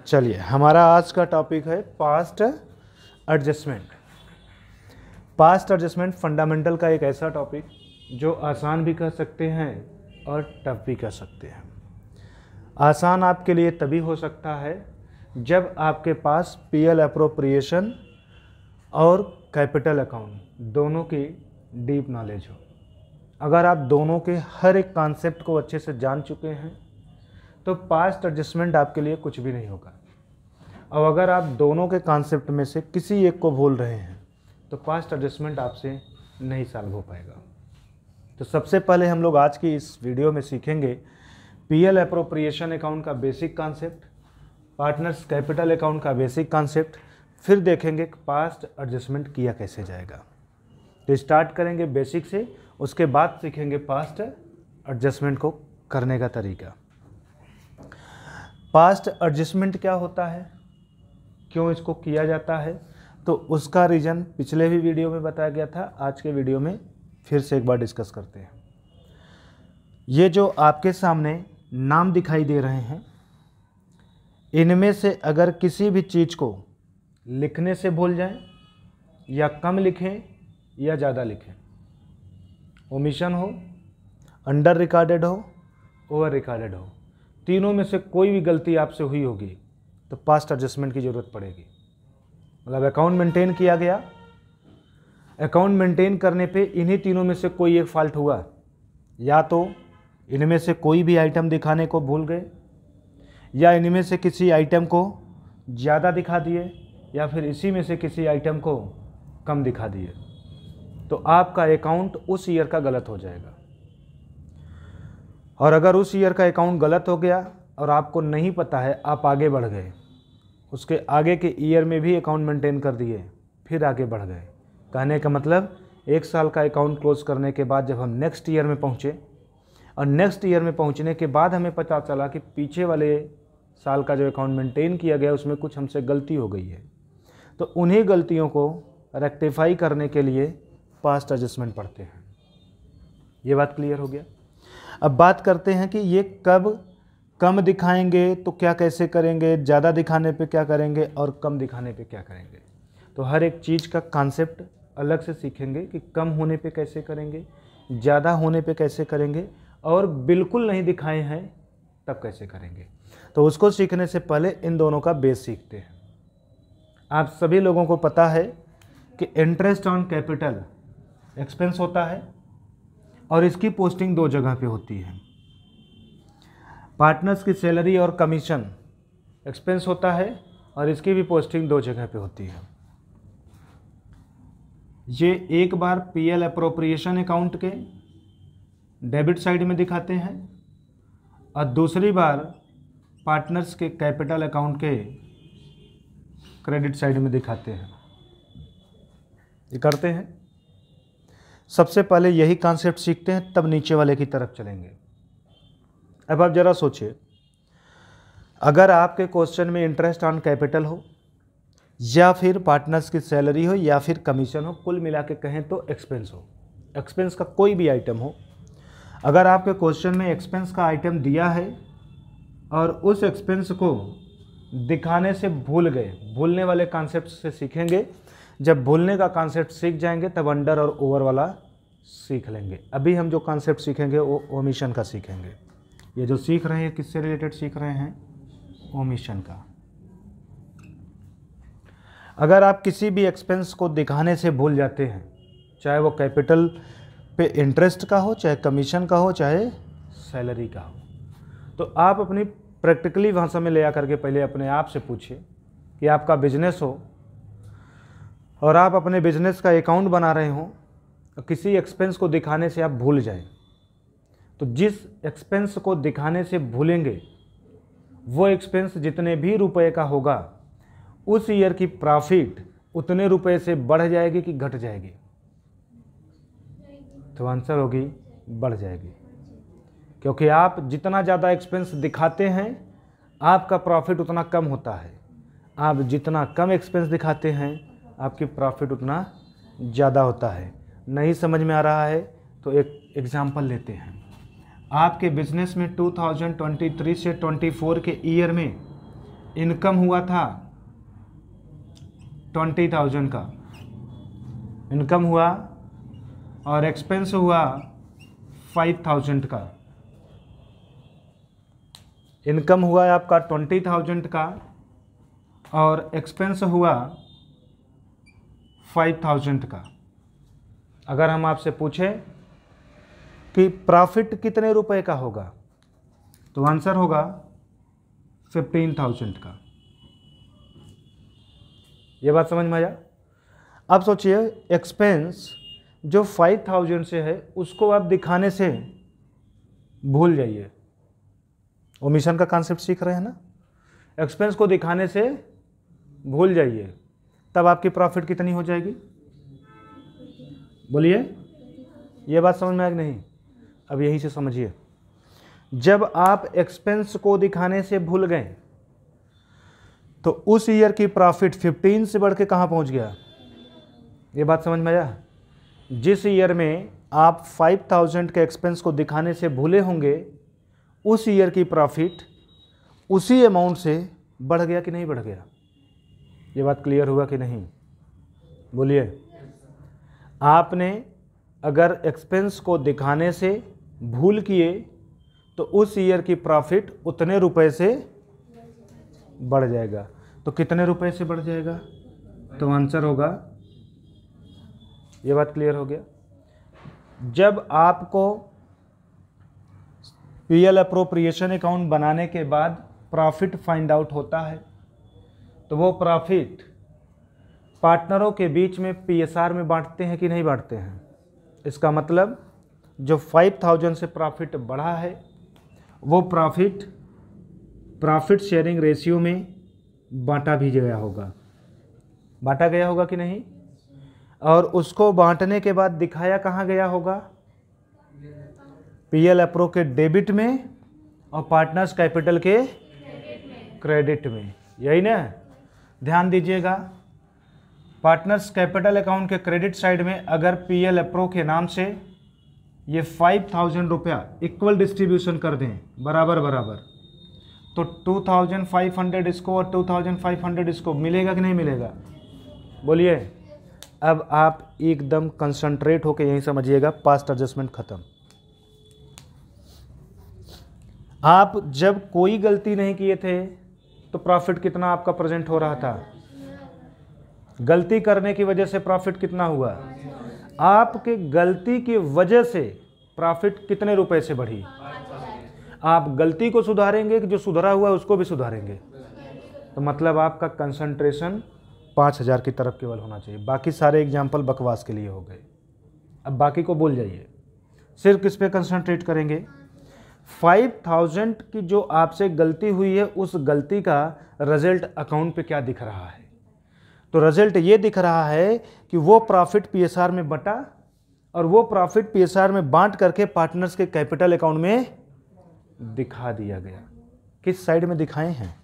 चलिए, हमारा आज का टॉपिक है past adjustment. Past adjustment fundamental का एक ऐसा टॉपिक जो आसान भी कह सकते हैं और टफ भी कह सकते हैं। आसान आपके लिए तभी हो सकता है जब आपके पास पीएल एप्रोप्रिएशन और कैपिटल अकाउंट दोनों की डीप नॉलेज हो। अगर आप दोनों के हर एक कॉन्सेप्ट को अच्छे से जान चुके हैं तो पास्ट एडजस्टमेंट आपके लिए कुछ भी नहीं होगा। और अगर आप दोनों के कॉन्सेप्ट में से किसी एक को भूल रहे हैं तो पास्ट एडजस्टमेंट आपसे नहीं सॉल्व हो पाएगा। तो सबसे पहले हम लोग आज की इस वीडियो में सीखेंगे पीएल एप्रोप्रिएशन अकाउंट का basic concept, partners capital account का बेसिक कॉन्सेप्ट, फिर देखेंगे पास्ट एडजस्टमेंट किया कैसे जाएगा। तो स्टार्ट करेंगे बेसिक से, उसके बाद सीखेंगे पास्ट एडजस्टमेंट को करने का तरीका। पास्ट एडजस्टमेंट क्या होता है, क्यों इसको किया जाता है, तो उसका रीज़न पिछले भी वीडियो में बताया गया था। आज के वीडियो में फिर से एक बार डिस्कस करते हैं। ये जो आपके सामने नाम दिखाई दे रहे हैं, इनमें से अगर किसी भी चीज़ को लिखने से भूल जाएं या कम लिखें या ज़्यादा लिखें, ओमिशन हो, अंडर रिकॉर्डेड हो, ओवर रिकॉर्डेड हो, तीनों में से कोई भी गलती आपसे हुई होगी तो पास्ट एडजस्टमेंट की ज़रूरत पड़ेगी। मतलब अकाउंट मेंटेन किया गया, अकाउंट मेंटेन करने पे इन्हीं तीनों में से कोई एक फॉल्ट हुआ, या तो इनमें से कोई भी आइटम दिखाने को भूल गए, या इनमें से किसी आइटम को ज़्यादा दिखा दिए, या फिर इसी में से किसी आइटम को कम दिखा दिए, तो आपका अकाउंट उस ईयर का गलत हो जाएगा। और अगर उस ईयर का अकाउंट गलत हो गया और आपको नहीं पता है, आप आगे बढ़ गए, उसके आगे के ईयर में भी अकाउंट मेंटेन कर दिए, फिर आगे बढ़ गए। कहने का मतलब एक साल का अकाउंट क्लोज करने के बाद जब हम नेक्स्ट ईयर में पहुँचे और नेक्स्ट ईयर में पहुँचने के बाद हमें पता चला कि पीछे वाले साल का जो अकाउंट मेंटेन किया गया उसमें कुछ हमसे गलती हो गई है, तो उन्हीं गलतियों को रेक्टिफाई करने के लिए पास्ट एडजस्टमेंट पढ़ते हैं। ये बात क्लियर हो गया। अब बात करते हैं कि ये कब कम दिखाएंगे तो क्या कैसे करेंगे, ज़्यादा दिखाने पे क्या करेंगे और कम दिखाने पे क्या करेंगे। तो हर एक चीज़ का कॉन्सेप्ट अलग से सीखेंगे कि कम होने पे कैसे करेंगे, ज़्यादा होने पे कैसे करेंगे, और बिल्कुल नहीं दिखाए हैं तब कैसे करेंगे। तो उसको सीखने से पहले इन दोनों का बेस सीखते हैं। आप सभी लोगों को पता है कि इंटरेस्ट ऑन कैपिटल एक्सपेंस होता है और इसकी पोस्टिंग दो जगह पे होती है। पार्टनर्स की सैलरी और कमीशन एक्सपेंस होता है और इसकी भी पोस्टिंग दो जगह पे होती है। ये एक बार पीएल एप्रोप्रिएशन अकाउंट के डेबिट साइड में दिखाते हैं और दूसरी बार पार्टनर्स के कैपिटल अकाउंट के क्रेडिट साइड में दिखाते हैं। ये करते हैं। सबसे पहले यही कॉन्सेप्ट सीखते हैं, तब नीचे वाले की तरफ चलेंगे। अब आप ज़रा सोचिए, अगर आपके क्वेश्चन में इंटरेस्ट ऑन कैपिटल हो या फिर पार्टनर्स की सैलरी हो या फिर कमीशन हो, कुल मिला के कहें तो एक्सपेंस हो, एक्सपेंस का कोई भी आइटम हो, अगर आपके क्वेश्चन में एक्सपेंस का आइटम दिया है और उस एक्सपेंस को दिखाने से भूल गए, भूलने वाले कॉन्सेप्ट से सीखेंगे। जब भूलने का कॉन्सेप्ट सीख जाएंगे तब अंडर और ओवर वाला सीख लेंगे। अभी हम जो कॉन्सेप्ट सीखेंगे वो ओमिशन का सीखेंगे। ये जो सीख रहे हैं किससे रिलेटेड सीख रहे हैं, ओमिशन का। अगर आप किसी भी एक्सपेंस को दिखाने से भूल जाते हैं, चाहे वो कैपिटल पे इंटरेस्ट का हो, चाहे कमीशन का हो, चाहे सैलरी का हो, तो आप अपनी प्रैक्टिकली भाषा में ले आकर के पहले अपने आप से पूछिए कि आपका बिजनेस हो और आप अपने बिजनेस का अकाउंट बना रहे हो, किसी एक्सपेंस को दिखाने से आप भूल जाएं, तो जिस एक्सपेंस को दिखाने से भूलेंगे वो एक्सपेंस जितने भी रुपए का होगा उस ईयर की प्रॉफिट उतने रुपए से बढ़ जाएगी कि घट जाएगी, तो आंसर होगी बढ़ जाएगी। क्योंकि आप जितना ज़्यादा एक्सपेंस दिखाते हैं आपका प्रॉफिट उतना कम होता है, आप जितना कम एक्सपेंस दिखाते हैं आपकी प्रॉफिट उतना ज़्यादा होता है। नहीं समझ में आ रहा है तो एक एग्जांपल लेते हैं। आपके बिजनेस में 2023 से 24 के ईयर में इनकम हुआ था 20,000 का, इनकम हुआ, और एक्सपेंस हुआ 5,000 का। इनकम हुआ है आपका 20,000 का और एक्सपेंस हुआ 5,000 का। अगर हम आपसे पूछें कि प्रॉफिट कितने रुपए का होगा, तो आंसर होगा 15,000 का। ये बात समझ में आया? अब सोचिए एक्सपेंस जो 5,000 से है उसको आप दिखाने से भूल जाइए। ओमिशन का कॉन्सेप्ट सीख रहे हैं ना? एक्सपेंस को दिखाने से भूल जाइए, तब आपकी प्रॉफिट कितनी हो जाएगी? बोलिए, ये बात समझ में आएगी नहीं? अब यहीं से समझिए, जब आप एक्सपेंस को दिखाने से भूल गए तो उस ईयर की प्रॉफिट 15 से बढ़ के कहाँ पहुँच गया? ये बात समझ में आया? जिस ईयर में आप 5,000 के एक्सपेंस को दिखाने से भूले होंगे, उस ईयर की प्रॉफिट उसी अमाउंट से बढ़ गया कि नहीं बढ़ गया? ये बात क्लियर हुआ कि नहीं? बोलिए। आपने अगर एक्सपेंस को दिखाने से भूल किए तो उस ईयर की प्रॉफिट उतने रुपए से बढ़ जाएगा। तो कितने रुपए से बढ़ जाएगा? तो आंसर होगा, ये बात क्लियर हो गया? जब आपको पीएल अप्रोप्रिएशन अकाउंट बनाने के बाद प्रॉफिट फाइंड आउट होता है तो वो प्रॉफिट पार्टनरों के बीच में पीएसआर में बांटते हैं कि नहीं बांटते हैं? इसका मतलब जो 5,000 से प्रॉफिट बढ़ा है वो प्रॉफिट शेयरिंग रेशियो में बांटा भी गया होगा। बांटा गया होगा कि नहीं? और उसको बांटने के बाद दिखाया कहाँ गया होगा? पीएल अप्रो के डेबिट में और पार्टनर्स कैपिटल के क्रेडिट में। यही ना? ध्यान दीजिएगा, पार्टनर्स कैपिटल अकाउंट के क्रेडिट साइड में अगर पीएल अप्रो के नाम से ये 5,000 रुपया इक्वल डिस्ट्रीब्यूशन कर दें बराबर बराबर, तो 2,500 इसको और 2,500 इसको, मिलेगा कि नहीं मिलेगा? बोलिए। अब आप एकदम कंसंट्रेट होकर यहीं समझिएगा, पास्ट एडजस्टमेंट खत्म। आप जब कोई गलती नहीं किए थे तो प्रॉफिट कितना आपका प्रेजेंट हो रहा था? गलती करने की वजह से प्रॉफिट कितना हुआ? आपके गलती की वजह से प्रॉफिट कितने रुपए से बढ़ी? आप गलती को सुधारेंगे कि जो सुधरा हुआ है उसको भी सुधारेंगे? तो मतलब आपका कंसंट्रेशन 5,000 की तरफ केवल होना चाहिए। बाकी सारे एग्जाम्पल बकवास के लिए हो गए। अब बाकी को भूल जाइए, सिर्फ किस पे कंसंट्रेट करेंगे? 5,000 की जो आपसे गलती हुई है उस गलती का रिजल्ट अकाउंट पे क्या दिख रहा है? तो रिजल्ट ये दिख रहा है कि वो प्रॉफिट पीएसआर में बटा और वो प्रॉफिट पीएसआर में बांट करके पार्टनर्स के कैपिटल अकाउंट में दिखा दिया गया। किस साइड में दिखाए हैं?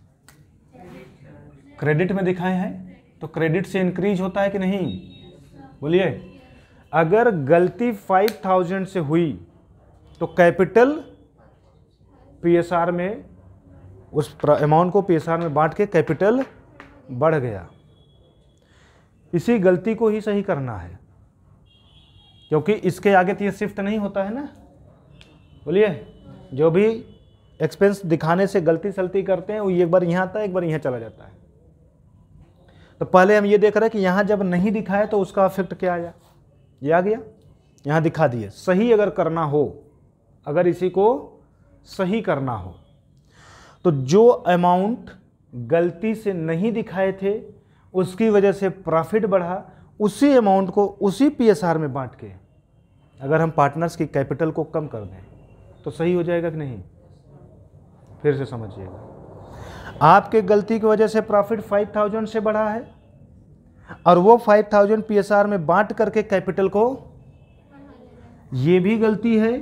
क्रेडिट में दिखाए हैं। तो क्रेडिट से इंक्रीज होता है कि नहीं? बोलिए। अगर गलती 5,000 से हुई तो कैपिटल पीएसआर में, उस अमाउंट को पीएसआर में बांट के कैपिटल बढ़ गया। इसी गलती को ही सही करना है, क्योंकि इसके आगे तो ये शिफ्ट नहीं होता है ना। बोलिए। जो भी एक्सपेंस दिखाने से गलती सलती करते हैं वो एक बार यहाँ आता है, एक बार यहाँ चला जाता है। तो पहले हम ये देख रहे हैं कि यहाँ जब नहीं दिखाया तो उसका इफेक्ट क्या आया? ये आ गया, यहाँ दिखा दिए। सही अगर करना हो, अगर इसी को सही करना हो, तो जो अमाउंट गलती से नहीं दिखाए थे उसकी वजह से प्रॉफिट बढ़ा, उसी अमाउंट को उसी पीएसआर में बांट के अगर हम पार्टनर्स की कैपिटल को कम कर दें तो सही हो जाएगा कि नहीं? फिर से समझिएगा, आपके गलती की वजह से प्रॉफिट 5,000 से बढ़ा है और वो 5,000 पीएसआर में बांट करके कैपिटल को, ये भी गलती है।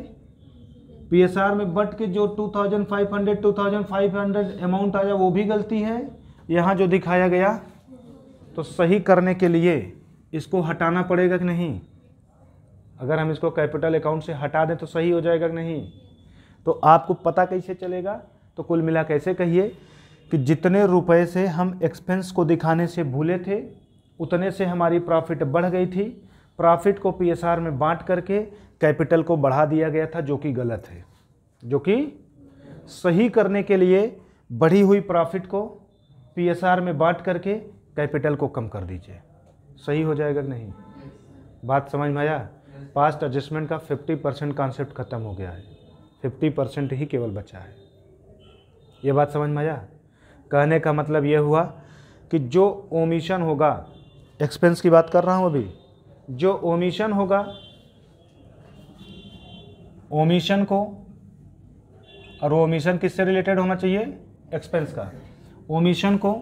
पीएसआर में बट के जो 2,500 अमाउंट आया वो भी गलती है। यहाँ जो दिखाया गया, तो सही करने के लिए इसको हटाना पड़ेगा कि नहीं? अगर हम इसको कैपिटल अकाउंट से हटा दें तो सही हो जाएगा कि नहीं? तो आपको पता कैसे चलेगा? तो कुल मिला कैसे कहिए कि जितने रुपए से हम एक्सपेंस को दिखाने से भूले थे उतने से हमारी प्रॉफिट बढ़ गई थी। प्रॉफिट को पीएसआर में बांट करके कैपिटल को बढ़ा दिया गया था, जो कि गलत है। जो कि सही करने के लिए बढ़ी हुई प्रॉफिट को पीएसआर में बांट करके कैपिटल को कम कर दीजिए। सही हो जाएगा कि नहीं? बात समझ में आया? पास्ट एडजस्टमेंट का 50% कॉन्सेप्ट खत्म हो गया है, 50% ही केवल बचा है। ये बात समझ में आया? कहने का मतलब ये हुआ कि जो ओमिशन होगा, एक्सपेंस की बात कर रहा हूँ अभी, जो ओमिशन होगा, ओमिशन को, और ओमिशन किससे रिलेटेड होना चाहिए? एक्सपेंस का। ओमिशन को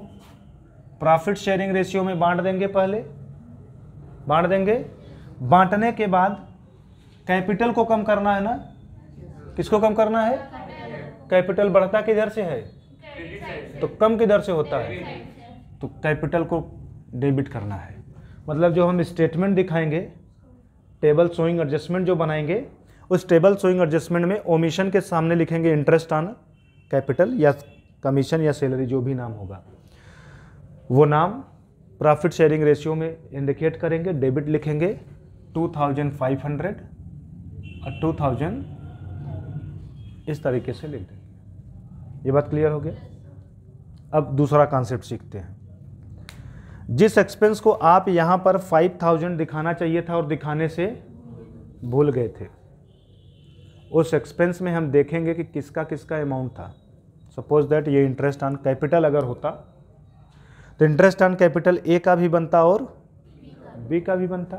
प्रॉफिट शेयरिंग रेशियो में बांट देंगे, पहले बांट देंगे। बांटने के बाद कैपिटल को कम करना है ना? किसको कम करना है? कैपिटल बढ़ता किधर से है? तो कम किधर से होता है? तो कैपिटल को डेबिट करना है। मतलब जो हम स्टेटमेंट दिखाएंगे, टेबल शोइंग एडजस्टमेंट जो बनाएंगे, उस टेबल शोइंग एडजस्टमेंट में ओमिशन के सामने लिखेंगे इंटरेस्ट ऑन कैपिटल या कमीशन या सैलरी, जो भी नाम होगा वो नाम प्रॉफिट शेयरिंग रेशियो में इंडिकेट करेंगे, डेबिट लिखेंगे 2500 और 2000 इस तरीके से लिख देंगे। ये बात क्लियर हो गया? अब दूसरा कॉन्सेप्ट सीखते हैं। जिस एक्सपेंस को आप यहाँ पर 5000 दिखाना चाहिए था और दिखाने से भूल गए थे, उस एक्सपेंस में हम देखेंगे कि किसका किसका अमाउंट था। सपोज दैट ये इंटरेस्ट ऑन कैपिटल अगर होता तो इंटरेस्ट ऑन कैपिटल ए का भी बनता और बी का भी बनता।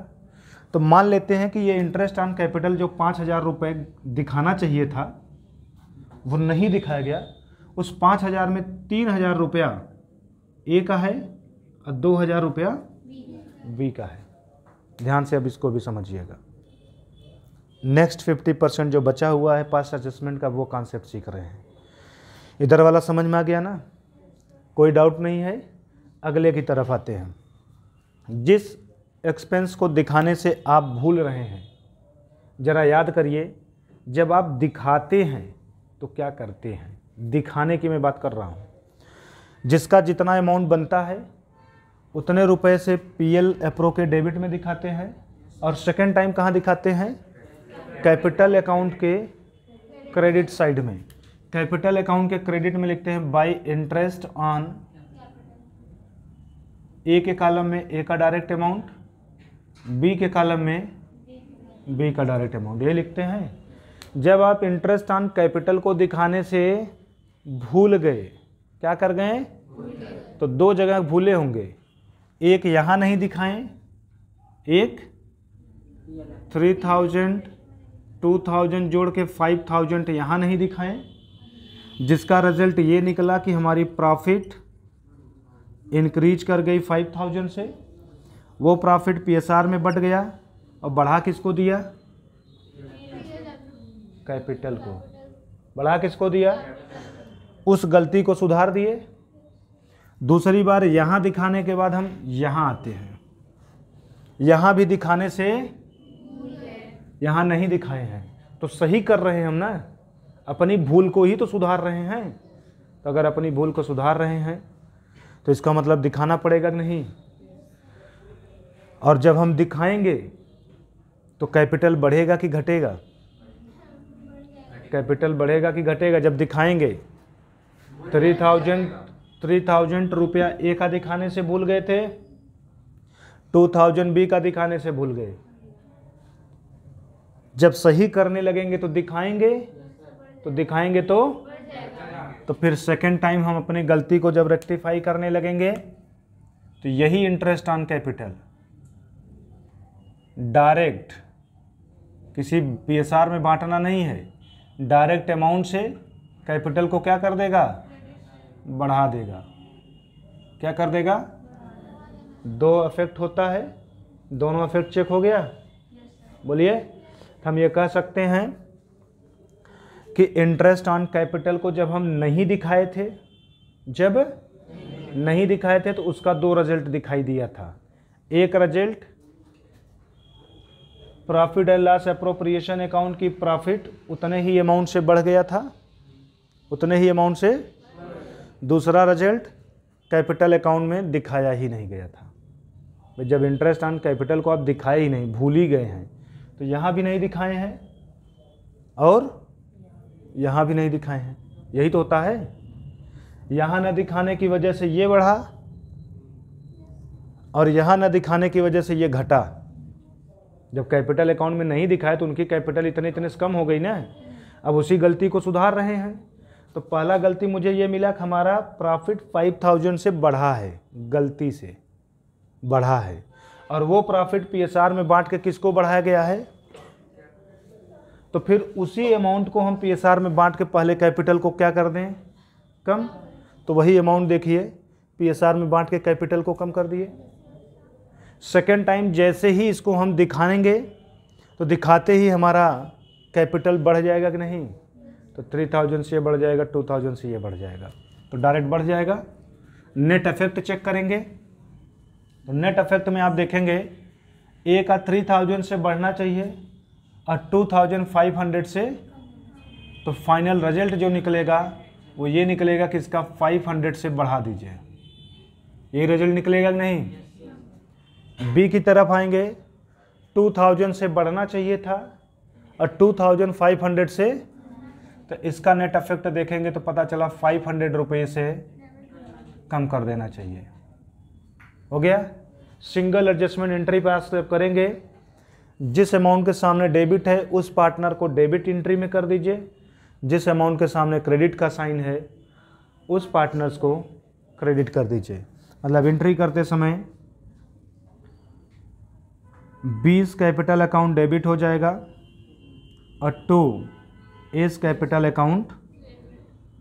तो मान लेते हैं कि ये इंटरेस्ट ऑन कैपिटल जो 5000 रुपये दिखाना चाहिए था वो नहीं दिखाया गया। उस 5000 में 3000 रुपया ए का है और 2000 रुपया बी का है। ध्यान से अब इसको भी समझिएगा। नेक्स्ट 50% जो बचा हुआ है पास्ट एडजस्टमेंट का, वो कॉन्सेप्ट सीख रहे हैं। इधर वाला समझ में आ गया ना? कोई डाउट नहीं है? अगले की तरफ आते हैं। जिस एक्सपेंस को दिखाने से आप भूल रहे हैं, ज़रा याद करिए, जब आप दिखाते हैं तो क्या करते हैं? दिखाने की मैं बात कर रहा हूँ। जिसका जितना अमाउंट बनता है उतने रुपए से पीएल एप्रो के डेबिट में दिखाते हैं, और सेकेंड टाइम कहाँ दिखाते हैं? कैपिटल अकाउंट के क्रेडिट साइड में। कैपिटल अकाउंट के क्रेडिट में लिखते हैं बाय इंटरेस्ट ऑन, ए के कॉलम में ए का डायरेक्ट अमाउंट, बी के कॉलम में बी का डायरेक्ट अमाउंट, ये लिखते हैं। जब आप इंटरेस्ट ऑन कैपिटल को दिखाने से भूल गए, क्या कर गए? तो दो जगह भूले होंगे। एक यहाँ नहीं दिखाएं, एक 3000 2000 जोड़ के 5000 यहाँ नहीं दिखाएं, जिसका रिजल्ट ये निकला कि हमारी प्रॉफिट इंक्रीज कर गई 5000 से। वो प्रॉफिट पीएसआर में बढ़ गया और बढ़ा किसको दिया? कैपिटल को। बढ़ा किसको दिया? उस गलती को सुधार दिए। दूसरी बार यहाँ दिखाने के बाद हम यहाँ आते हैं। यहाँ भी दिखाने से यहाँ नहीं दिखाए हैं, तो सही कर रहे हैं हम ना, अपनी भूल को ही तो सुधार रहे हैं। तो अगर अपनी भूल को सुधार रहे हैं तो इसका मतलब दिखाना पड़ेगा कि नहीं? और जब हम दिखाएंगे तो कैपिटल बढ़ेगा कि घटेगा? कैपिटल बढ़ेगा कि घटेगा? जब दिखाएंगे 3000 रुपया ए का दिखाने से भूल गए थे, 2000 बी का दिखाने से भूल गए। जब सही करने लगेंगे तो दिखाएंगे तो फिर सेकेंड टाइम हम अपनी गलती को जब रेक्टिफाई करने लगेंगे तो यही इंटरेस्ट ऑन कैपिटल डायरेक्ट, किसी पीएसआर में बांटना नहीं है, डायरेक्ट अमाउंट से कैपिटल को क्या कर देगा? बढ़ा देगा। क्या कर देगा? दो इफेक्ट होता है, दोनों इफेक्ट चेक हो गया? बोलिए। हम ये कह सकते हैं कि इंटरेस्ट ऑन कैपिटल को जब हम नहीं दिखाए थे, तो उसका दो रिजल्ट दिखाई दिया था। एक result profit and loss appropriation account की प्रॉफिट उतने ही अमाउंट से बढ़ गया था, दूसरा रिजल्ट कैपिटल अकाउंट में दिखाया ही नहीं गया था। जब इंटरेस्ट ऑन कैपिटल को आप दिखाए ही नहीं, भूल ही गए हैं, तो यहाँ भी नहीं दिखाए हैं और यहाँ भी नहीं दिखाए हैं। यही तो होता है। यहाँ न दिखाने की वजह से ये बढ़ा और यहाँ न दिखाने की वजह से ये घटा। जब कैपिटल अकाउंट में नहीं दिखाए तो उनकी कैपिटल इतने से कम हो गई ना। अब उसी गलती को सुधार रहे हैं। तो पहला गलती मुझे ये मिला कि हमारा प्रॉफिट 5000 से बढ़ा है, गलती से बढ़ा है, और वो प्रॉफिट पीएसआर में बांट के किसको बढ़ाया गया है। तो फिर उसी अमाउंट को हम पीएसआर में बांट के पहले कैपिटल को क्या कर दें, कम। तो वही अमाउंट देखिए, पीएसआर में बांट के कैपिटल को कम कर दिए। सेकेंड टाइम जैसे ही इसको हम दिखाएंगे तो दिखाते ही हमारा कैपिटल बढ़ जाएगा कि नहीं। तो 3000 से ये बढ़ जाएगा, 2000 से ये बढ़ जाएगा, तो डायरेक्ट बढ़ जाएगा। नेट इफेक्ट चेक करेंगे तो नेट इफेक्ट में आप देखेंगे ए का 3000 से बढ़ना चाहिए और 2500 से, तो फाइनल रिजल्ट जो निकलेगा वो ये निकलेगा कि इसका 500 से बढ़ा दीजिए। ये रिजल्ट निकलेगा कि नहीं। बी की तरफ आएंगे, 2000 से बढ़ना चाहिए था और 2500 से, तो इसका नेट इफेक्ट देखेंगे तो पता चला 500 रुपये से कम कर देना चाहिए। हो गया। सिंगल एडजस्टमेंट एंट्री पास करेंगे, जिस अमाउंट के सामने डेबिट है उस पार्टनर को डेबिट एंट्री में कर दीजिए, जिस अमाउंट के सामने क्रेडिट का साइन है उस पार्टनर्स को क्रेडिट कर दीजिए। मतलब एंट्री करते समय 20 कैपिटल अकाउंट डेबिट हो जाएगा और 2 एस कैपिटल अकाउंट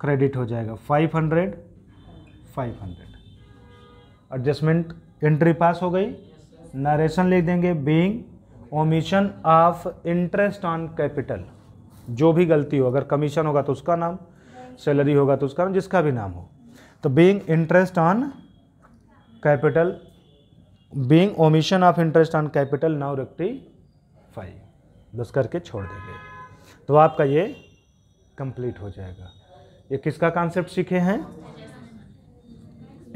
क्रेडिट हो जाएगा। 500 एडजस्टमेंट एंट्री पास हो गई। नरेशन लिख देंगे, being omission of interest on capital. जो भी गलती हो, अगर कमीशन होगा तो उसका नाम, सैलरी होगा तो उसका नाम, जिसका भी नाम हो। तो being interest on capital, being omission of interest on capital now rectify, बस करके छोड़ देंगे तो आपका ये कंप्लीट हो जाएगा। ये किसका कॉन्सेप्ट सीखे हैं,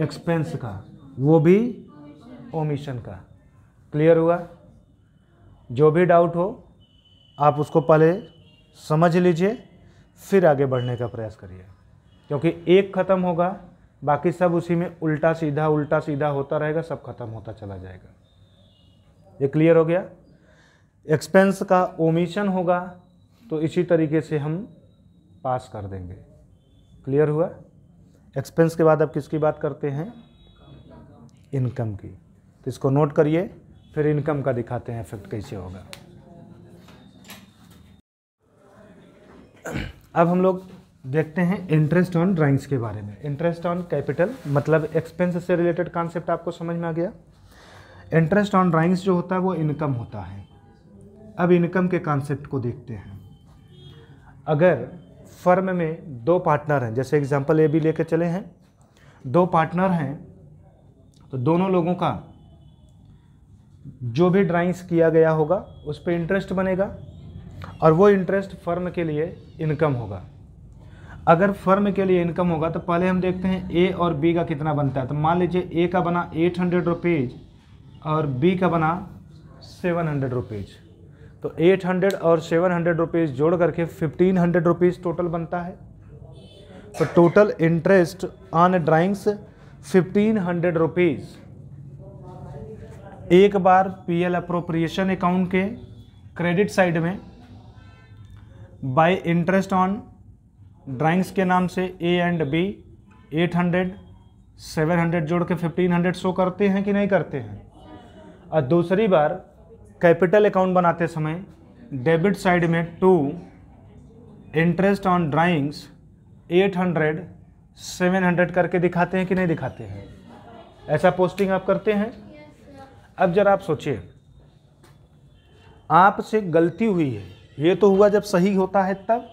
एक्सपेंस का, वो भी ओमिशन का। क्लियर हुआ। जो भी डाउट हो आप उसको पहले समझ लीजिए, फिर आगे बढ़ने का प्रयास करिए, क्योंकि एक ख़त्म होगा बाकी सब उसी में उल्टा सीधा होता रहेगा, सब खत्म होता चला जाएगा। ये क्लियर हो गया। एक्सपेंस का ओमिशन होगा तो इसी तरीके से हम पास कर देंगे। क्लियर हुआ। एक्सपेंस के बाद अब किसकी बात करते हैं, इनकम की। तो इसको नोट करिए, फिर इनकम का दिखाते हैं इफेक्ट कैसे होगा। अब हम लोग देखते हैं इंटरेस्ट ऑन ड्राइंग्स के बारे में। इंटरेस्ट ऑन कैपिटल मतलब एक्सपेंस से रिलेटेड कॉन्सेप्ट आपको समझ में आ गया। इंटरेस्ट ऑन ड्राइंग्स जो होता है वो इनकम होता है। अब इनकम के कॉन्सेप्ट को देखते हैं। अगर फर्म में 2 पार्टनर हैं, जैसे एग्जांपल ए बी लेके चले हैं, 2 पार्टनर हैं, तो दोनों लोगों का जो भी ड्राइंग्स किया गया होगा उस पर इंटरेस्ट बनेगा और वो इंटरेस्ट फर्म के लिए इनकम होगा। अगर फर्म के लिए इनकम होगा तो पहले हम देखते हैं ए और बी का कितना बनता है। तो मान लीजिए ए का बना 800 रुपीज़ और बी का बना 700 रुपीज़, तो 800 और 700 रुपीज़ जोड़ करके 1500 रुपीज़ टोटल बनता है। तो total interest on drawings 1500 rupees एक बार पीएल अप्रोप्रिएशन अकाउंट के क्रेडिट साइड में बाय इंटरेस्ट ऑन ड्राइंग्स के नाम से ए एंड बी 800 700 जोड़ के 1500 शो करते हैं कि नहीं करते हैं। और दूसरी बार कैपिटल अकाउंट बनाते समय डेबिट साइड में 2 इंटरेस्ट ऑन ड्राइंग्स 800 700 करके दिखाते हैं कि नहीं दिखाते हैं। ऐसा पोस्टिंग आप करते हैं। अब जरा आप सोचिए, आपसे गलती हुई है, ये तो हुआ जब सही होता है तब।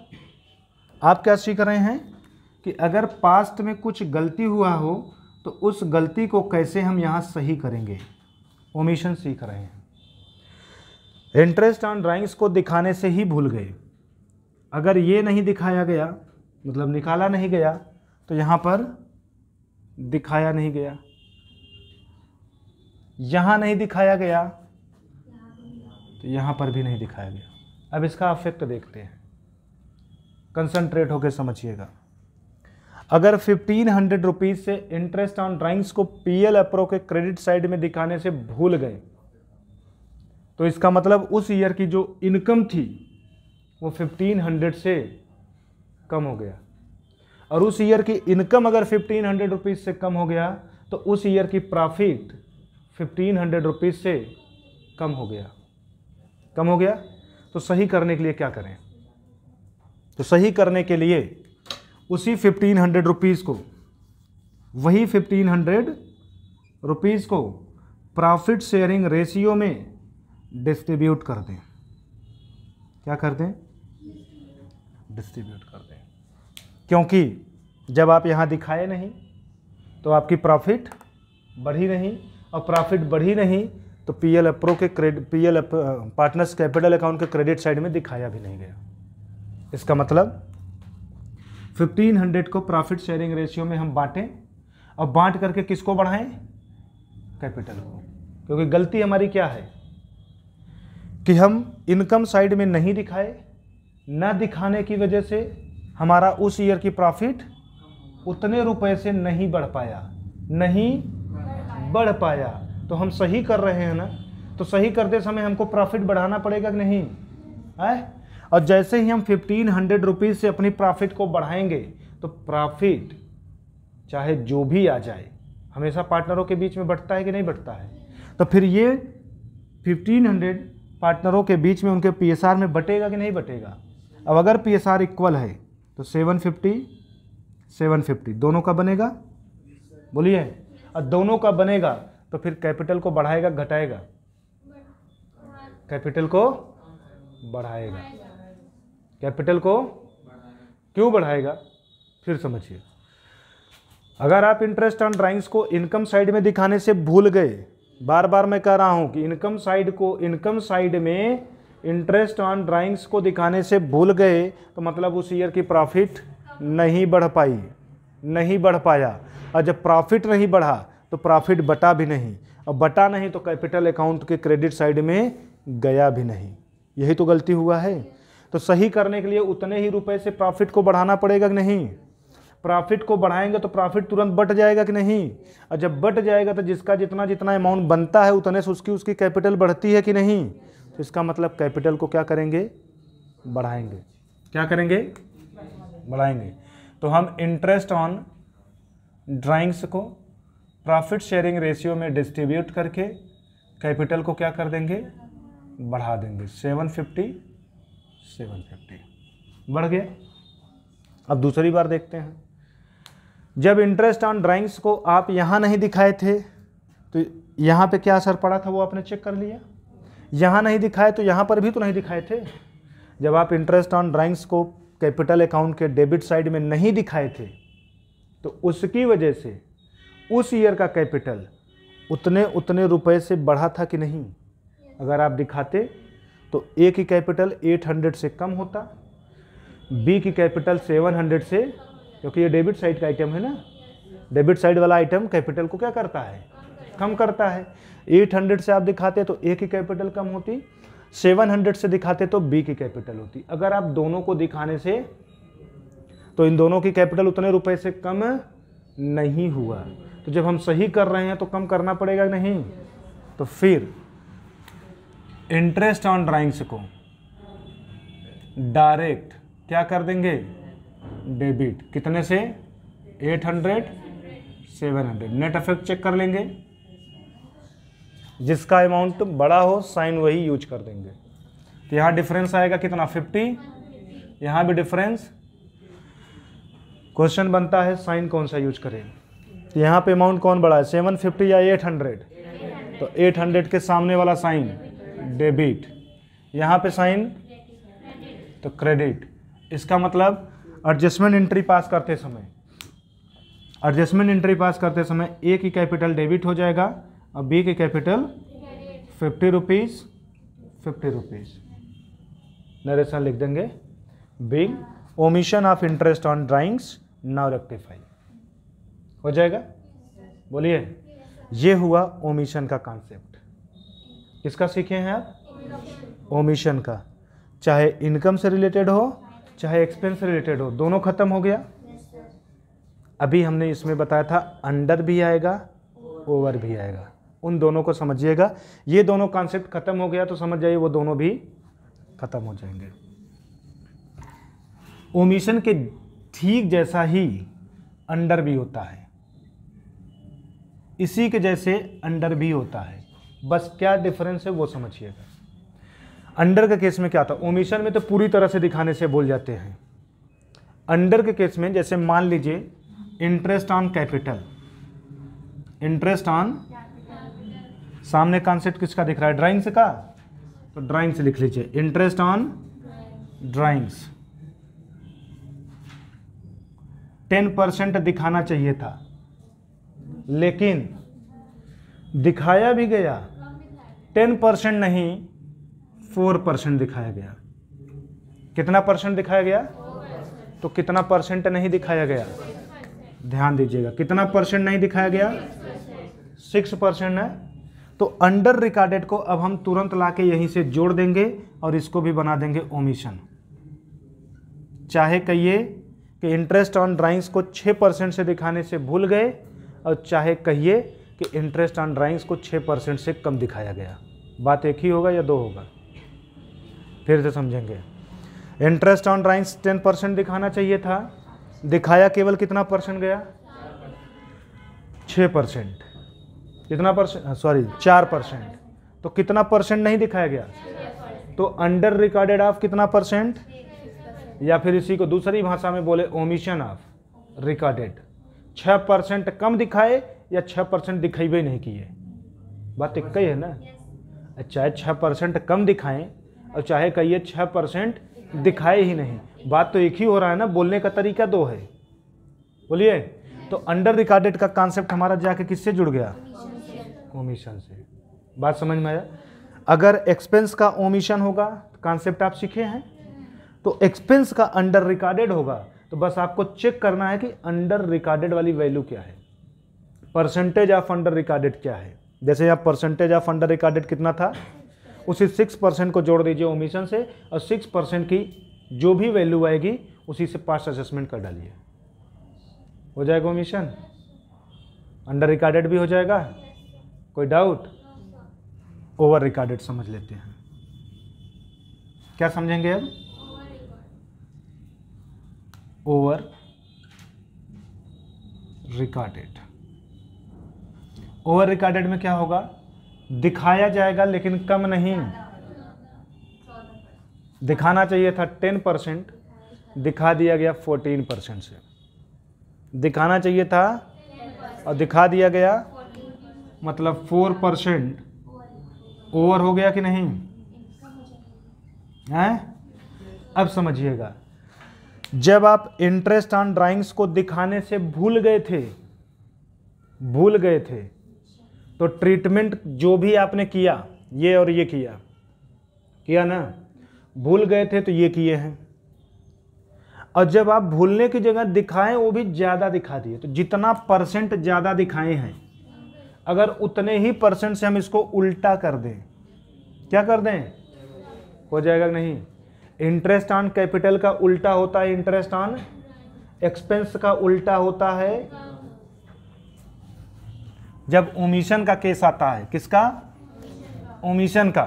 आप क्या सीख रहे हैं कि अगर पास्ट में कुछ गलती हुआ हो तो उस गलती को कैसे हम यहाँ सही करेंगे, ओमिशन सीख रहे हैं। इंटरेस्ट ऑन ड्राइंग्स को दिखाने से ही भूल गए। अगर ये नहीं दिखाया गया, मतलब निकाला नहीं गया, तो यहाँ पर दिखाया नहीं गया, यहां नहीं दिखाया गया, तो यहां पर भी नहीं दिखाया गया। अब इसका इफेक्ट देखते हैं, कंसंट्रेट होकर समझिएगा। अगर 1500 रुपीज से इंटरेस्ट ऑन ड्राइंग्स को पीएल अप्रो के क्रेडिट साइड में दिखाने से भूल गए, तो इसका मतलब उस ईयर की जो इनकम थी वो 1500 से कम हो गया, और उस ईयर की इनकम अगर 1500 रुपीज से कम हो गया तो उस ईयर की प्रॉफिट 1500 रुपीज से कम हो गया। कम हो गया तो सही करने के लिए क्या करें? तो सही करने के लिए उसी 1500 रुपीज को, वही 1500 रुपीज को प्रॉफिट शेयरिंग रेशियो में डिस्ट्रीब्यूट कर दें। क्या कर दें? डिस्ट्रीब्यूट कर दें, क्योंकि जब आप यहां दिखाए नहीं तो आपकी प्रॉफिट बढ़ी नहीं, और प्रॉफिट बढ़ी नहीं तो पीएल अप्रो के पीएल पार्टनर्स कैपिटल अकाउंट के क्रेडिट साइड में दिखाया भी नहीं गया। इसका मतलब 1500 को प्रॉफिट शेयरिंग रेशियो में हम बांटें, और बांट करके किसको बढ़ाएं? कैपिटल को। क्योंकि गलती हमारी क्या है कि हम इनकम साइड में नहीं दिखाए, ना दिखाने की वजह से हमारा उस ईयर की प्रॉफिट उतने रुपए से नहीं बढ़ पाया, नहीं बढ़ पाया। तो हम सही कर रहे हैं ना, तो सही करते समय हमको प्रॉफिट बढ़ाना पड़ेगा कि नहीं है? और जैसे ही हम 1500 रुपीज से अपनी प्रॉफिट को बढ़ाएंगे तो प्रॉफिट चाहे जो भी आ जाए हमेशा पार्टनरों के बीच में बढ़ता है कि नहीं बढ़ता है? तो फिर ये 1500 पार्टनरों के बीच में उनके पीएसआर में बटेगा कि नहीं बटेगा? अब अगर पीएसआर इक्वल है तो 750 दोनों का बनेगा, बोलिए। और दोनों का बनेगा तो फिर कैपिटल को बढ़ाएगा घटाएगा? कैपिटल को बढ़ाएगा। कैपिटल को क्यों बढ़ाएगा? फिर समझिए। अगर आप इंटरेस्ट ऑन ड्राइंग्स को इनकम साइड में दिखाने से भूल गए, बार बार मैं कह रहा हूं कि इनकम साइड में इंटरेस्ट ऑन ड्राइंग्स को दिखाने से भूल गए तो मतलब उस ईयर की प्रॉफिट नहीं बढ़ पाई, नहीं बढ़ पाया। और जब प्रॉफिट नहीं बढ़ा तो प्रॉफिट बटा भी नहीं, और बटा नहीं तो कैपिटल अकाउंट के क्रेडिट साइड में गया भी नहीं। यही तो गलती हुआ है। तो सही करने के लिए उतने ही रुपए से प्रॉफिट को बढ़ाना पड़ेगा कि नहीं? प्रॉफिट को बढ़ाएंगे तो प्रॉफिट तुरंत बट जाएगा कि नहीं? और जब बट जाएगा तो जिसका जितना जितना अमाउंट बनता है उतने से उसकी कैपिटल बढ़ती है कि नहीं? तो इसका मतलब कैपिटल को क्या करेंगे? बढ़ाएंगे। क्या करेंगे? बढ़ाएंगे। तो हम इंटरेस्ट ऑन ड्राइंग्स को प्रॉफिट शेयरिंग रेशियो में डिस्ट्रीब्यूट करके कैपिटल को क्या कर देंगे? बढ़ा देंगे। 750 बढ़ गया। अब दूसरी बार देखते हैं। जब इंटरेस्ट ऑन ड्राइंग्स को आप यहाँ नहीं दिखाए थे तो यहाँ पे क्या असर पड़ा था वो आपने चेक कर लिया। यहाँ नहीं दिखाए तो यहाँ पर भी तो नहीं दिखाए थे। जब आप इंटरेस्ट ऑन ड्राइंग्स को कैपिटल अकाउंट के डेबिट साइड में नहीं दिखाए थे तो उसकी वजह से उस ईयर का कैपिटल उतने रुपए से बढ़ा था कि नहीं? अगर आप दिखाते तो ए की कैपिटल 800 से कम होता, बी की कैपिटल 700 से, क्योंकि ये डेबिट साइड का आइटम है ना, डेबिट साइड वाला आइटम कैपिटल को क्या करता है? कम करता है। 800 से आप दिखाते तो ए की कैपिटल कम होती, 700 से दिखाते तो बी की कैपिटल होती। अगर आप दोनों को दिखाने से तो इन दोनों की कैपिटल उतने रुपए से कम नहीं हुआ। तो जब हम सही कर रहे हैं तो कम करना पड़ेगा नहीं? तो फिर इंटरेस्ट ऑन ड्राइंग्स को डायरेक्ट क्या कर देंगे? डेबिट। कितने से? 800 700। नेट इफेक्ट चेक कर लेंगे। जिसका अमाउंट बड़ा हो साइन वही यूज कर देंगे। तो यहाँ डिफरेंस आएगा कितना? 50। यहाँ भी डिफरेंस। क्वेश्चन बनता है साइन कौन सा यूज करें। तो यहाँ पे अमाउंट कौन बड़ा है? 750 या 800? तो 800 के सामने वाला साइन डेबिट, यहाँ पे साइन तो क्रेडिट। इसका मतलब एडजस्टमेंट एंट्री पास करते समय ए की कैपिटल डेबिट हो जाएगा और बी की कैपिटल 50 रुपीज़ नरेशन लिख देंगे। Big omission of interest on drawings now rectify हो जाएगा। बोलिए। ये हुआ ओमिशन का कॉन्सेप्ट। किसका सीखे हैं आप? ओमिशन का। चाहे इनकम से रिलेटेड हो चाहे एक्सपेंस से रिलेटेड हो, दोनों खत्म हो गया। अभी हमने इसमें बताया था अंडर भी आएगा ओवर भी आएगा, उन दोनों को समझिएगा। ये दोनों कॉन्सेप्ट खत्म हो गया तो समझ जाइए वो दोनों भी खत्म हो जाएंगे। ओमिशन के ठीक जैसा ही अंडर भी होता है, इसी के जैसे अंडर भी होता है, बस क्या डिफरेंस है वो समझिएगा। अंडर के केस में क्या था, ओमिशन में तो पूरी तरह से दिखाने से भूल जाते हैं। अंडर के केस में जैसे मान लीजिए interest on capital, interest on, सामने कॉन्सेप्ट किसका दिख रहा है? ड्राइंग्स का, तो ड्राइंग से लिख लीजिए इंटरेस्ट ऑन ड्राइंग्स। 10% दिखाना चाहिए था, लेकिन दिखाया भी गया 10% नहीं 4% दिखाया गया। कितना परसेंट दिखाया गया? तो कितना परसेंट नहीं दिखाया गया? ध्यान दीजिएगा, कितना परसेंट नहीं दिखाया गया? 6% है। तो अंडर रिकॉर्डेड को अब हम तुरंत लाके यहीं से जोड़ देंगे और इसको भी बना देंगे ओमिशन। चाहे कहिए कि इंटरेस्ट ऑन ड्राइंग्स को 6% से दिखाने से भूल गए, और चाहे कहिए कि इंटरेस्ट ऑन ड्राइंग्स को 6% से कम दिखाया गया। बात एक ही होगा या दो होगा? फिर से समझेंगे। इंटरेस्ट ऑन ड्राइंग्स 10% दिखाना चाहिए था, दिखाया केवल कितना परसेंट गया? 6%। कितना परसेंट? सॉरी 4%। तो कितना परसेंट नहीं दिखाया गया? तो अंडर रिकॉर्डेड ऑफ कितना परसेंट, या फिर इसी को दूसरी भाषा में बोले ओमिशन ऑफ रिकॉर्डेड। 6% कम दिखाए या 6% दिखेबे नहीं किए, बात एक ही है ना। चाहे 6% कम दिखाएं और चाहे कहिए 6% दिखाए ही नहीं, बात तो एक ही हो रहा है ना, बोलने का तरीका दो है। बोलिए। तो अंडर रिकॉर्डेड का कॉन्सेप्ट हमारा जाके किससे जुड़ गया? ओमिशन से। बात समझ में आया? अगर एक्सपेंस का ओमिशन होगा, कॉन्सेप्ट आप सीखे हैं, तो एक्सपेंस का अंडर रिकॉर्डेड होगा, तो बस आपको चेक करना है कि अंडर रिकॉर्डेड वाली वैल्यू क्या है, परसेंटेज ऑफ अंडर रिकॉर्डेड क्या है। जैसे यहाँ परसेंटेज ऑफ अंडर रिकॉर्डेड कितना था, उसी 6% को जोड़ दीजिए ओमिशन से, और 6% की जो भी वैल्यू आएगी उसी से पास्ट असेसमेंट कर डालिए, हो जाएगा ओमिशन। अंडर रिकॉर्डेड भी हो जाएगा। कोई डाउट? ओवर रिकॉर्डेड समझ लेते हैं। क्या समझेंगे अब? Over recorded. ओवर रिकॉर्डेड में क्या होगा? दिखाया जाएगा लेकिन कम नहीं। दिखाना चाहिए था 10%, दिखा दिया गया 14% से। दिखाना चाहिए था और दिखा दिया गया, मतलब 4% ओवर हो गया कि नहीं है? अब समझिएगा, जब आप इंटरेस्ट ऑन ड्राइंग्स को दिखाने से भूल गए थे, तो ट्रीटमेंट जो भी आपने किया, ये और ये किया ना, भूल गए थे तो ये किए हैं। और जब आप भूलने की जगह दिखाएं वो भी ज़्यादा दिखा दिए, तो जितना परसेंट ज़्यादा दिखाए हैं, अगर उतने ही परसेंट से हम इसको उल्टा कर दें, क्या कर दें? हो जाएगा कि नहीं? इंटरेस्ट ऑन कैपिटल का उल्टा होता है इंटरेस्ट ऑन एक्सपेंस का उल्टा होता है जब ओमिशन का केस आता है। किसका? ओमिशन का।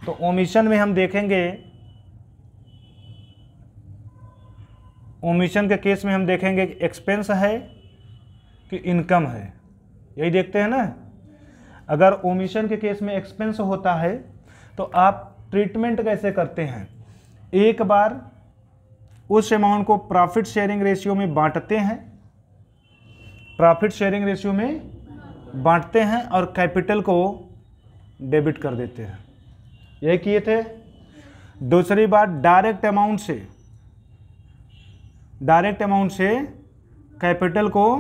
तो ओमिशन में हम देखेंगे, ओमिशन के केस में हम देखेंगे कि एक्सपेंस है कि इनकम है, यही देखते हैं ना। अगर ओमिशन के केस में एक्सपेंस होता है तो आप ट्रीटमेंट कैसे करते हैं? एक बार उस अमाउंट को प्रॉफिट शेयरिंग रेशियो में बांटते हैं, प्रॉफिट शेयरिंग रेशियो में बांटते हैं और कैपिटल को डेबिट कर देते हैं, यही किए थे। दूसरी बात डायरेक्ट अमाउंट से कैपिटल को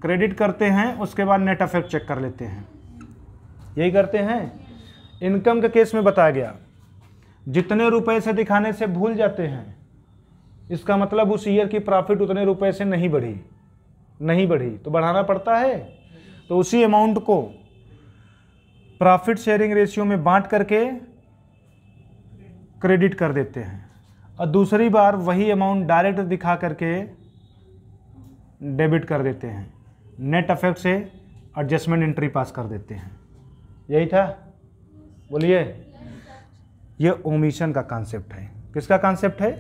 क्रेडिट करते हैं, उसके बाद नेट इफेक्ट चेक कर लेते हैं, यही करते हैं। इनकम के केस में बताया गया, जितने रुपए से दिखाने से भूल जाते हैं, इसका मतलब उस ईयर की प्रॉफिट उतने रुपए से नहीं बढ़ी, तो बढ़ाना पड़ता है। तो उसी अमाउंट को प्रॉफिट शेयरिंग रेशियो में बांट करके क्रेडिट कर देते हैं, और दूसरी बार वही अमाउंट डायरेक्ट दिखा करके डेबिट कर देते हैं। नेट इफेक्ट से एडजस्टमेंट एंट्री पास कर देते हैं। यही था, बोलिए। ये ओमिशन का कॉन्सेप्ट है। किसका कॉन्सेप्ट है?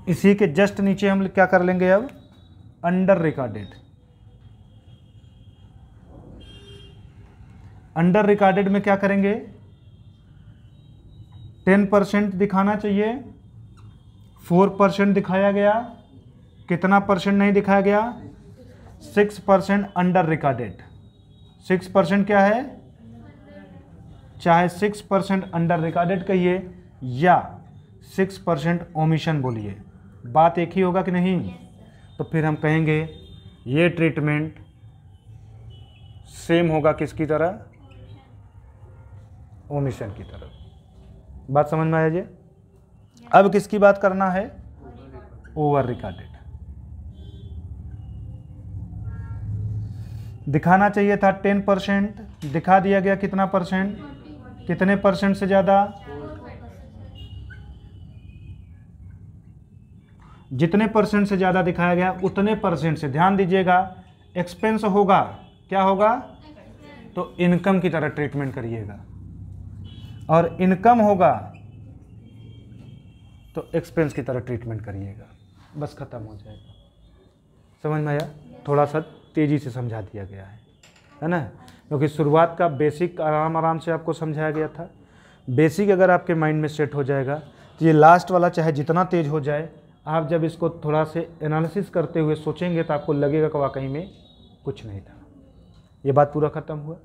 इसी के जस्ट नीचे हम क्या कर लेंगे अब? Under recorded. अंडर रिकॉर्डेड में क्या करेंगे? 10% दिखाना चाहिए, 4% दिखाया गया, कितना परसेंट नहीं दिखाया गया? 6% अंडर रिकॉर्डेड। 6% क्या है? चाहे 6% अंडर रिकॉर्डेड कहिए या 6% ओमिशन बोलिए, बात एक ही होगा कि नहीं? तो फिर हम कहेंगे ये ट्रीटमेंट सेम होगा किसकी तरह? ओमिशन की तरह। बात समझ में आया जी? अब किसकी बात करना है? Over recorded. दिखाना चाहिए था 10%, दिखा दिया गया कितना परसेंट? कितने परसेंट से ज़्यादा? जितने परसेंट से ज़्यादा दिखाया गया उतने परसेंट से, ध्यान दीजिएगा, एक्सपेंस होगा। क्या होगा? तो इनकम की तरह ट्रीटमेंट करिएगा, और इनकम होगा तो एक्सपेंस की तरह ट्रीटमेंट करिएगा। बस खत्म हो जाएगा। समझ में आया? थोड़ा सा तेज़ी से समझा दिया गया है ना, क्योंकि शुरुआत का बेसिक आराम से आपको समझाया गया था। बेसिक अगर आपके माइंड में सेट हो जाएगा तो ये लास्ट वाला चाहे जितना तेज हो जाए, आप जब इसको थोड़ा से एनालिसिस करते हुए सोचेंगे तो आपको लगेगा कि वाकई में कुछ नहीं था। ये बात पूरा ख़त्म हुआ।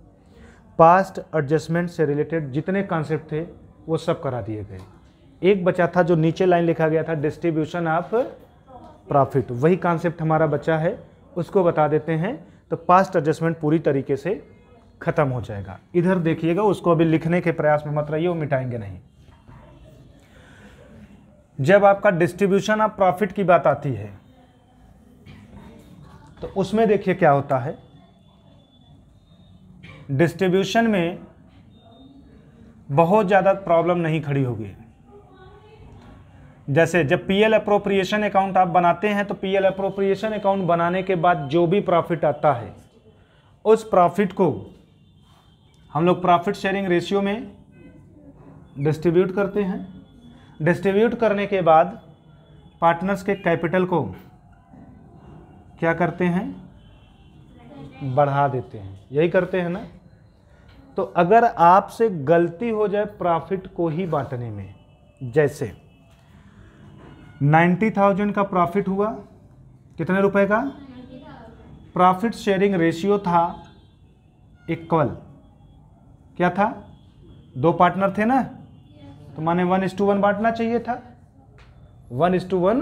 पास्ट एडजस्टमेंट से रिलेटेड जितने कॉन्सेप्ट थे वो सब करा दिए गए। एक बचा था जो नीचे लाइन लिखा गया था, डिस्ट्रीब्यूशन ऑफ प्रॉफिट। वही कॉन्सेप्ट हमारा बचा है, उसको बता देते हैं तो पास्ट एडजस्टमेंट पूरी तरीके से ख़त्म हो जाएगा। इधर देखिएगा, उसको अभी लिखने के प्रयास में मत रहिए, वो मिटाएंगे नहीं। जब आपका डिस्ट्रीब्यूशन ऑफ प्रॉफिट की बात आती है तो उसमें देखिए क्या होता है। डिस्ट्रीब्यूशन में बहुत ज़्यादा प्रॉब्लम नहीं खड़ी होगी। जैसे जब पीएल अप्रोप्रिएशन अकाउंट आप बनाते हैं तो पीएल अप्रोप्रिएशन अकाउंट बनाने के बाद जो भी प्रॉफिट आता है उस प्रॉफिट को हम लोग प्रॉफिट शेयरिंग रेशियो में डिस्ट्रीब्यूट करते हैं। डिस्ट्रीब्यूट करने के बाद पार्टनर्स के कैपिटल को क्या करते हैं? बढ़ा देते हैं। यही करते हैं ना। तो अगर आपसे गलती हो जाए प्रॉफिट को ही बांटने में, जैसे 90,000 का प्रॉफिट हुआ, कितने रुपए का? प्रॉफिट शेयरिंग रेशियो था इक्वल। क्या था? दो पार्टनर थे ना, तो माने 1:1 बांटना चाहिए था। 1:1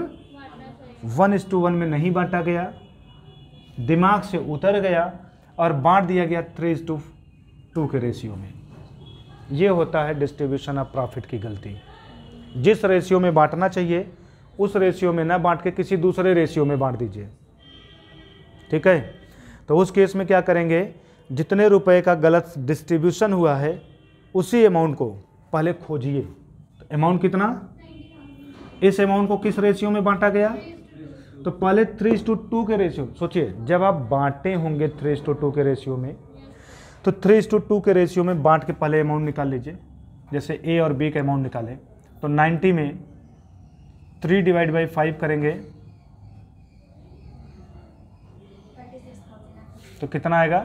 1:1 में नहीं बांटा गया, दिमाग से उतर गया और बांट दिया गया 3:2 के रेशियो में। ये होता है डिस्ट्रीब्यूशन ऑफ प्रॉफिट की गलती। जिस रेशियो में बांटना चाहिए उस रेशियो में ना बांट के किसी दूसरे रेशियो में बांट दीजिए। ठीक है? तो उस केस में क्या करेंगे? जितने रुपए का गलत डिस्ट्रीब्यूशन हुआ है उसी अमाउंट को पहले खोजिए। तो अमाउंट कितना? इस अमाउंट को किस रेशियो में बांटा गया? तो पहले 3:2 के रेशियो। सोचिए, जब आप बांटे होंगे 3:2 के रेशियो में, तो 3:2 के रेशियो में बांट के पहले अमाउंट निकाल लीजिए। जैसे ए और बी का अमाउंट निकालें तो 90 में 3/5 करेंगे तो कितना आएगा?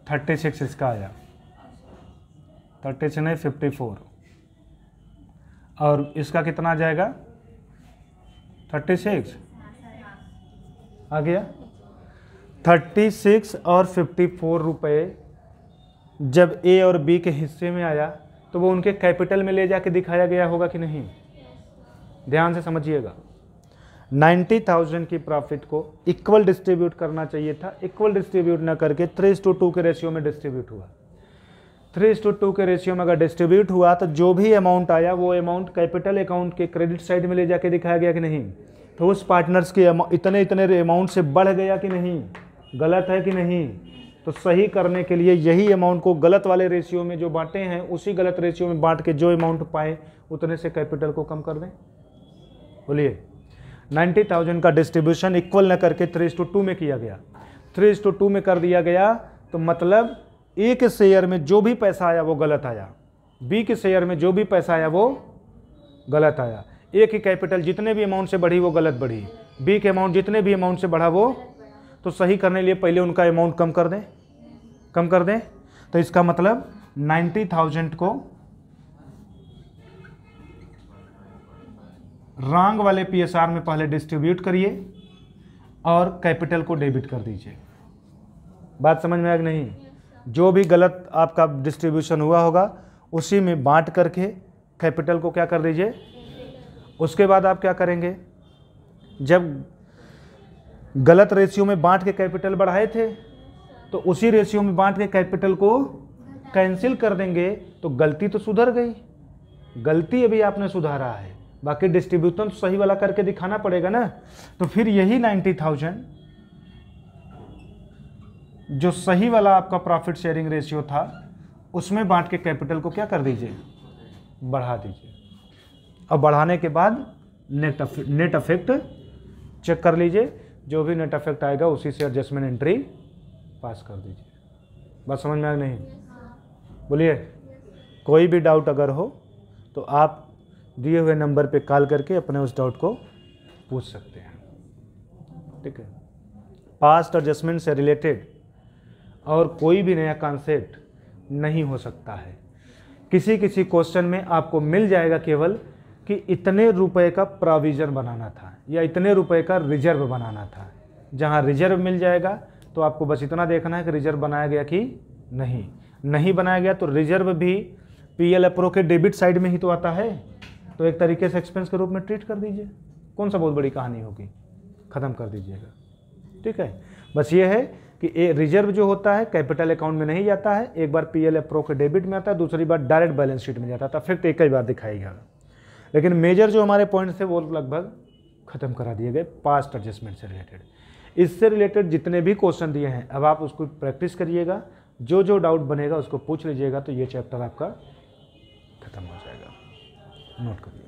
36 इसका आया। 36 नहीं 54। और इसका कितना आ जाएगा? 36 आ गया। 36 और 54 रुपये जब ए और बी के हिस्से में आया तो वो उनके कैपिटल में ले जाके दिखाया गया होगा कि नहीं? ध्यान से समझिएगा। 90,000 की प्रॉफिट को इक्वल डिस्ट्रीब्यूट करना चाहिए था, इक्वल डिस्ट्रीब्यूट ना करके 3:2 के रेशियो में डिस्ट्रीब्यूट हुआ। 3:2 के रेशियो में अगर डिस्ट्रीब्यूट हुआ तो जो भी अमाउंट आया वो अमाउंट कैपिटल अकाउंट के क्रेडिट साइड में ले जाके दिखाया गया कि नहीं? तो उस पार्टनर्स के इतने इतने अमाउंट से बढ़ गया कि नहीं, गलत है कि नहीं। तो सही करने के लिए यही अमाउंट को गलत वाले रेशियो में जो बांटे हैं उसी गलत रेशियो में बांट के जो अमाउंट पाए उतने से कैपिटल को कम कर दें। बोलिए 90,000 का डिस्ट्रीब्यूशन इक्वल न करके 3:2 में किया गया, 3:2 में कर दिया गया, तो मतलब ए के शेयर में जो भी पैसा आया वो गलत आया, बी के शेयर में जो भी पैसा आया वो गलत आया। ए की कैपिटल जितने भी अमाउंट से बढ़ी वो गलत बढ़ी, बी के अमाउंट जितने भी अमाउंट से बढ़ा वो, तो सही करने के लिए पहले उनका अमाउंट कम कर दें, कम कर दें। तो इसका मतलब 90,000 को रॉन्ग वाले पीएसआर में पहले डिस्ट्रीब्यूट करिए और कैपिटल को डेबिट कर दीजिए। बात समझ में आया कि नहीं? जो भी गलत आपका डिस्ट्रीब्यूशन हुआ होगा उसी में बांट करके कैपिटल को क्या कर दीजिए। उसके बाद आप क्या करेंगे, जब गलत रेशियो में बांट के कैपिटल बढ़ाए थे तो उसी रेशियो में बांट के कैपिटल को कैंसिल कर देंगे, तो गलती तो सुधर गई, गलती अभी आपने सुधारा है, बाकी डिस्ट्रीब्यूशन सही वाला करके दिखाना पड़ेगा ना। तो फिर यही 90,000 जो सही वाला आपका प्रॉफिट शेयरिंग रेशियो था उसमें बांट के कैपिटल को क्या कर दीजिए, बढ़ा दीजिए। और बढ़ाने के बाद नेट अफेक्ट चेक कर लीजिए, जो भी नेट अफेक्ट आएगा उसी से एडजस्टमेंट एंट्री पास कर दीजिए। बात समझ में आया नहीं? बोलिए, कोई भी डाउट अगर हो तो आप दिए हुए नंबर पे कॉल करके अपने उस डाउट को पूछ सकते हैं। ठीक है, पास्ट एडजस्टमेंट से रिलेटेड और कोई भी नया कॉन्सेप्ट नहीं हो सकता है। किसी किसी क्वेश्चन में आपको मिल जाएगा केवल कि इतने रुपए का प्रोविज़न बनाना था या इतने रुपए का रिजर्व बनाना था। जहां रिजर्व मिल जाएगा तो आपको बस इतना देखना है कि रिजर्व बनाया गया कि नहीं बनाया गया, तो रिजर्व भी पीएल अप्रो के डेबिट साइड में ही तो आता है, तो एक तरीके से एक्सपेंस के रूप में ट्रीट कर दीजिए। कौन सा बहुत बड़ी कहानी होगी, ख़त्म कर दीजिएगा। ठीक है, बस ये है कि रिजर्व जो होता है कैपिटल अकाउंट में नहीं जाता है, एक बार पीएल अप्रो के डेबिट में आता है, दूसरी बार डायरेक्ट बैलेंस शीट में जाता था, फिर एक ही बार दिखाएगा। लेकिन मेजर जो हमारे पॉइंट थे वो लगभग ख़त्म करा दिए गए पास्ट एडजस्टमेंट से रिलेटेड। इससे रिलेटेड जितने भी क्वेश्चन दिए हैं अब आप उसको प्रैक्टिस करिएगा, जो जो डाउट बनेगा उसको पूछ लीजिएगा, तो ये चैप्टर आपका खत्म हो जाएगा। नोट करिए।